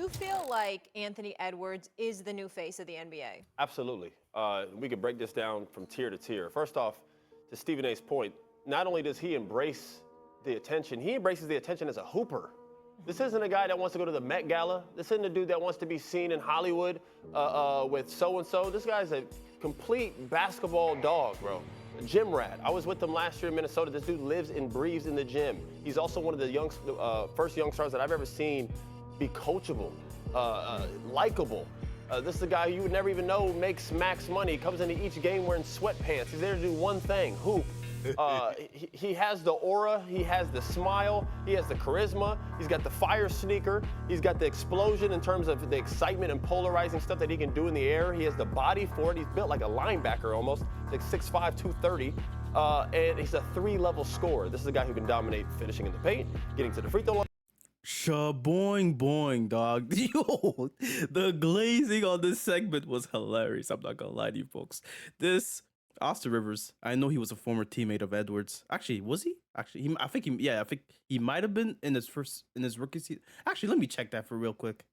you feel like Anthony Edwards is the new face of the NBA? Absolutely. We could break this down from tier to tier. First off, to Stephen A's point, not only does he embrace the attention, he embraces the attention as a hooper. This isn't a guy that wants to go to the Met Gala. This isn't a dude that wants to be seen in Hollywood with so-and-so. This guy's a complete basketball dog, bro. A gym rat. I was with him last year in Minnesota. This dude lives and breathes in the gym. He's also one of the first young stars that I've ever seen be coachable, likable. This is a guy you would never even know makes max money. He comes into each game wearing sweatpants. He's there to do one thing, hoop. He has the aura, he has the smile, he has the charisma, he's got the fire sneaker, he's got the explosion in terms of the excitement and polarizing stuff that he can do in the air. He has the body for it. He's built like a linebacker almost, like 6'5", 230. And he's a 3-level scorer. This is a guy who can dominate finishing in the paint, getting to the free throw line. Shaboing boing, dog. Yo, the glazing on this segment was hilarious. I'm not gonna lie to you folks. This Austin Rivers, I know he was a former teammate of Edwards. Actually, was he? Actually, I think he might have been in his rookie season. Actually, let me check that for real quick.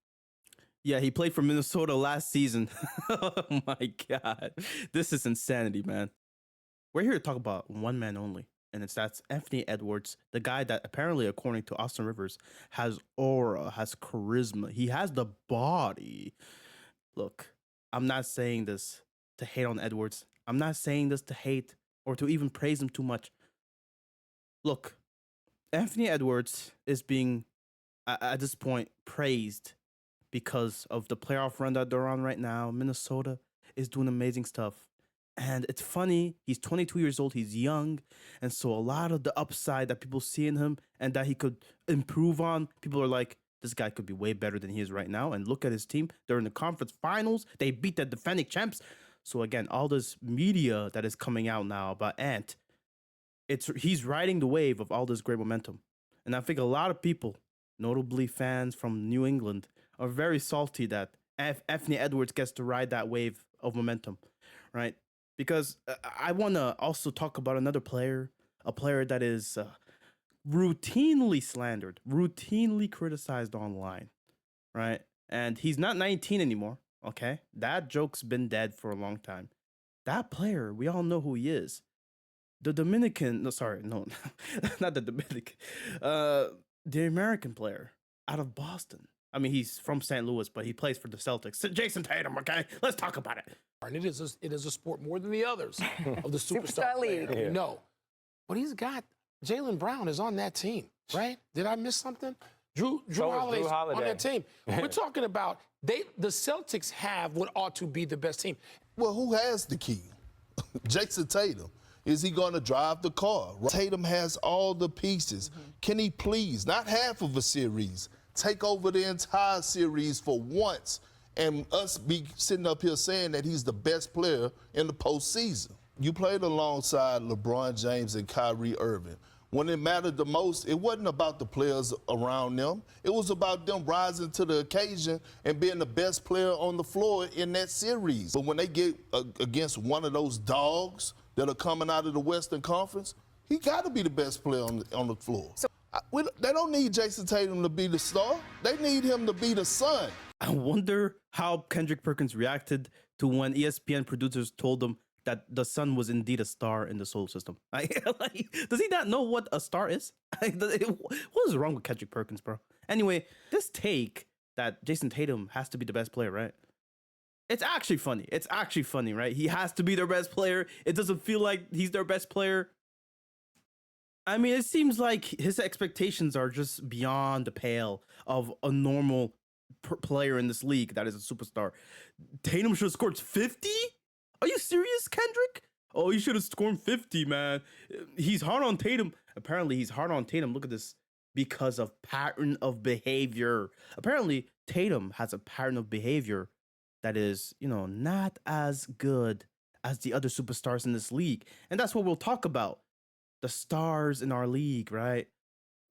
Yeah, he played for Minnesota last season. Oh my God. This is insanity, man. We're here to talk about one man only. And that's Anthony Edwards, the guy that apparently, according to Austin Rivers, has aura, has charisma. He has the body. Look, I'm not saying this to hate on Edwards. I'm not saying this to hate or to even praise him too much. Look, Anthony Edwards is being, at this point, praised because of the playoff run that they're on right now. Minnesota is doing amazing stuff. And it's funny, he's 22 years old, he's young, and so a lot of the upside that people see in him and that he could improve on, people are like, this guy could be way better than he is right now. And look at his team, they're in the conference finals, they beat the defending champs. So again, all this media that is coming out now about Ant, he's riding the wave of all this great momentum. And I think a lot of people, notably fans from New England, are very salty that Anthony Edwards gets to ride that wave of momentum, right? Because I want to also talk about another player, a player that is routinely slandered, routinely criticized online, right? And he's not 19 anymore, okay? That joke's been dead for a long time. That player, we all know who he is. The Dominican, no, sorry, no, not the Dominican, the American player out of Boston. I mean, he's from St. Louis, but he plays for the Celtics. Jayson Tatum, okay? Let's talk about it. And it is a sport more than the others of the superstar league. Yeah. No. But he's got Jaylen Brown is on that team, right? Did I miss something? Drew Holiday's on that team. We're talking about the Celtics have what ought to be the best team. Well, who has the key? Jayson Tatum. Is he going to drive the car? Tatum has all the pieces. Can he please, not half of a series, take over the entire series for once and us be sitting up here saying that he's the best player in the postseason? You played alongside LeBron James and Kyrie Irving. When it mattered the most, it wasn't about the players around them. It was about them rising to the occasion and being the best player on the floor in that series. But when they get against one of those dogs that are coming out of the Western Conference, he got to be the best player on the floor. So they don't need Jayson Tatum to be the star. They need him to be the sun. I wonder how Kendrick Perkins reacted to when ESPN producers told him that the sun was indeed a star in the solar system. Does he not know what a star is? What is wrong with Kendrick Perkins, bro? Anyway, this take that Jayson Tatum has to be the best player, right? It's actually funny. It's actually funny, right? He has to be their best player. It doesn't feel like he's their best player. I mean, it seems like his expectations are just beyond the pale of a normal player in this league that is a superstar. Tatum should have scored 50? Are you serious, Kendrick? Oh, he should have scored 50, man. He's hard on Tatum. Apparently, he's hard on Tatum. Look at this. Because of pattern of behavior. Apparently, Tatum has a pattern of behavior that is, not as good as the other superstars in this league. And that's what we'll talk about. The stars in our league, right?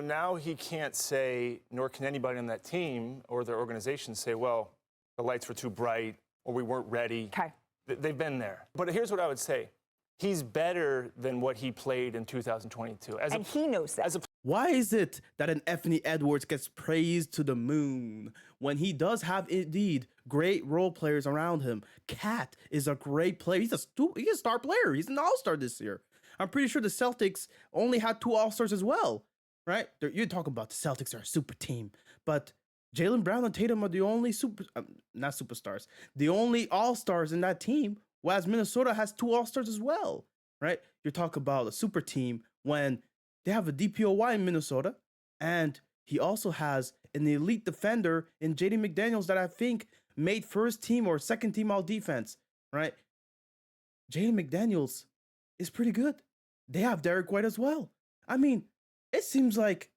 Now he can't say, nor can anybody on that team or their organization say, well, the lights were too bright or we weren't ready. Okay. They've been there. But here's what I would say. He's better than what he played in 2022. And he knows that. Why is it that an Anthony Edwards gets praised to the moon when he does have indeed great role players around him? Cat is a great player. He's a star player. He's an all-star this year. I'm pretty sure the Celtics only had 2 all-stars as well, right? You're talking about the Celtics are a super team, but Jaylen Brown and Tatum are the only not superstars, the only all-stars in that team, whereas Minnesota has 2 all-stars as well, right? You're talking about a super team when they have a DPOY in Minnesota, and he also has an elite defender in JD McDaniels that I think made first team or second team all defense, right? JD McDaniels is pretty good. They have Derek White as well. I mean, it seems like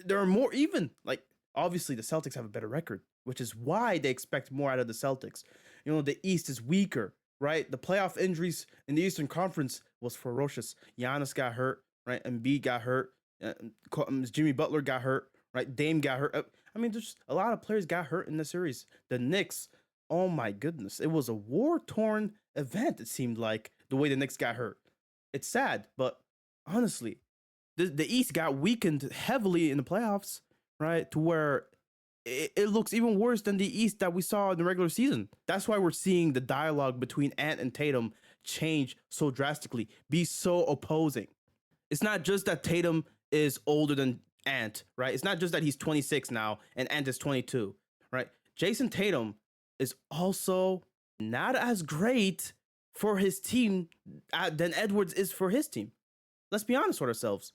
there are more even. Like, obviously, the Celtics have a better record, which is why they expect more out of the Celtics. You know, the East is weaker, right? The playoff injuries in the Eastern Conference was ferocious. Giannis got hurt, right? Embiid got hurt. Jimmy Butler got hurt, right? Dame got hurt. I mean, there's a lot of players got hurt in the series. The Knicks, oh my goodness. It was a war-torn event, it seemed like, the way the Knicks got hurt. It's sad, but honestly, the East got weakened heavily in the playoffs, right? To where it looks even worse than the East that we saw in the regular season. That's why we're seeing the dialogue between Ant and Tatum change so drastically, be so opposing. It's not just that Tatum is older than Ant, right? It's not just that he's 26 now and Ant is 22, right? Jayson Tatum is also not as great for his team than Edwards is for his team. Let's be honest with ourselves.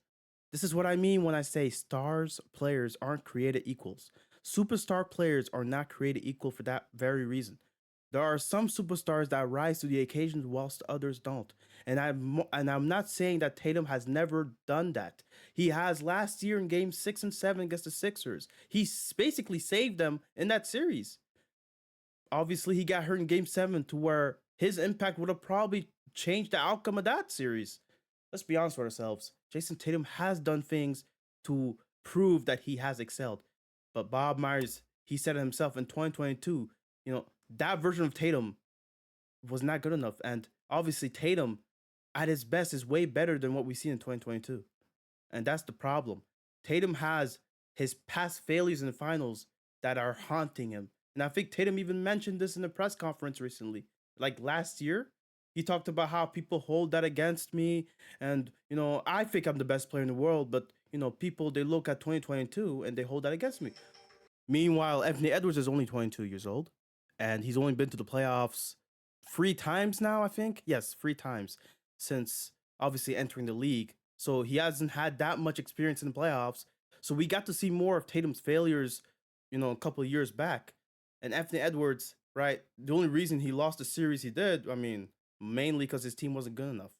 This is what I mean when I say stars players aren't created equals. Superstar players are not created equal for that very reason. There are some superstars that rise to the occasion whilst others don't. And I'm not saying that Tatum has never done that. He has last year in games 6 and 7 against the Sixers. He basically saved them in that series. Obviously, he got hurt in game 7 to where his impact would have probably changed the outcome of that series. Let's be honest with ourselves. Jayson Tatum has done things to prove that he has excelled. But Bob Myers, he said it himself in 2022, you know, that version of Tatum was not good enough. And obviously Tatum at his best is way better than what we see in 2022. And that's the problem. Tatum has his past failures in the finals that are haunting him. And I think Tatum even mentioned this in the press conference recently. Like last year, he talked about how people hold that against me. And, you know, I think I'm the best player in the world, but, you know, people, they look at 2022 and they hold that against me. Meanwhile, Anthony Edwards is only 22 years old. And he's only been to the playoffs 3 times now, I think. Yes, 3 times since obviously entering the league. So he hasn't had that much experience in the playoffs. So we got to see more of Tatum's failures, you know, a couple of years back. And Anthony Edwards, right, the only reason he lost the series he did, I mean, mainly because his team wasn't good enough,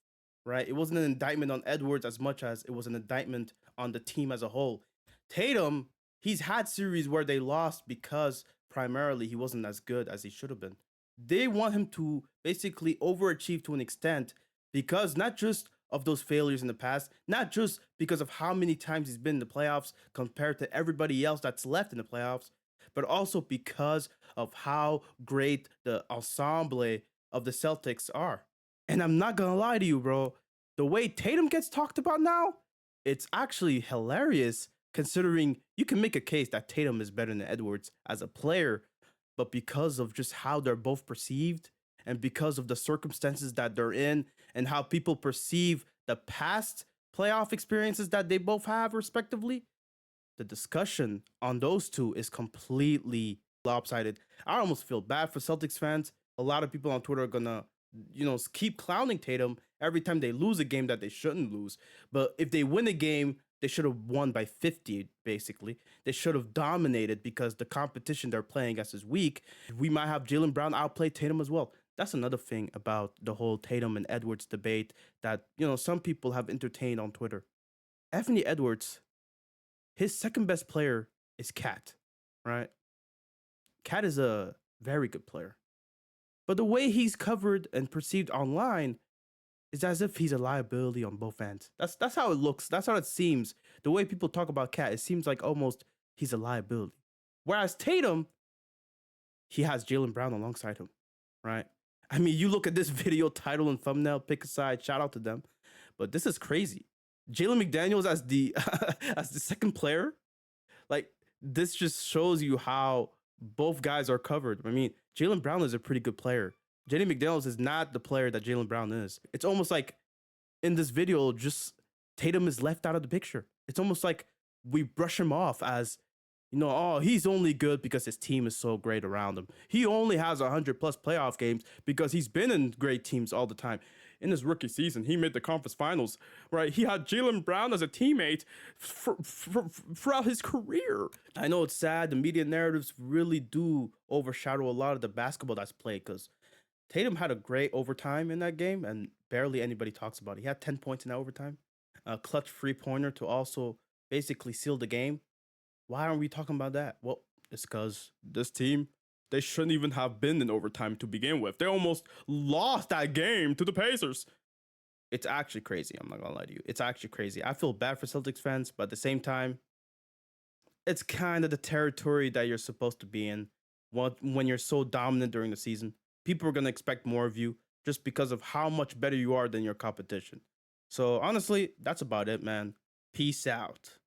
right? It wasn't an indictment on Edwards as much as it was an indictment on the team as a whole. Tatum, he's had series where they lost because primarily he wasn't as good as he should have been. They want him to basically overachieve to an extent because not just of those failures in the past, not just because of how many times he's been in the playoffs compared to everybody else that's left in the playoffs, but also because of how great the ensemble of the Celtics are. And I'm not gonna lie to you, bro. The way Tatum gets talked about now, it's actually hilarious considering you can make a case that Tatum is better than Edwards as a player, but because of just how they're both perceived and because of the circumstances that they're in and how people perceive the past playoff experiences that they both have respectively, the discussion on those two is completely lopsided. I almost feel bad for Celtics fans. A lot of people on Twitter are gonna, you know, keep clowning Tatum every time they lose a game that they shouldn't lose. But if they win a game, they should have won by 50, basically. They should have dominated because the competition they're playing against is weak. We might have Jaylen Brown outplay Tatum as well. That's another thing about the whole Tatum and Edwards debate that, you know, some people have entertained on Twitter. Anthony Edwards, his second best player is Cat, right? Cat is a very good player. But the way he's covered and perceived online is as if he's a liability on both ends. That's how it looks. That's how it seems. The way people talk about Cat, it seems like almost he's a liability. Whereas Tatum, he has Jaylen Brown alongside him, right? I mean, you look at this video title and thumbnail, pick a side, shout out to them. But this is crazy. Jalen McDaniels as the as the second player, like this just shows you how both guys are covered. I mean, Jaylen Brown is a pretty good player. Jaden McDaniels is not the player that Jaylen Brown is. It's almost like in this video, just Tatum is left out of the picture. It's almost like we brush him off as, you know, oh, he's only good because his team is so great around him. He only has 100 plus playoff games because he's been in great teams all the time. In his rookie season, he made the conference finals, right? He had Jaylen Brown as a teammate throughout his career. I know it's sad. The media narratives really do overshadow a lot of the basketball that's played because Tatum had a great overtime in that game and barely anybody talks about it. He had 10 points in that overtime. A clutch free-pointer to also basically seal the game. Why aren't we talking about that? Well, it's because this team, they shouldn't even have been in overtime to begin with. They almost lost that game to the Pacers. It's actually crazy. I'm not going to lie to you. It's actually crazy. I feel bad for Celtics fans, but at the same time, it's kind of the territory that you're supposed to be in when you're so dominant during the season. People are going to expect more of you just because of how much better you are than your competition. So honestly, that's about it, man. Peace out.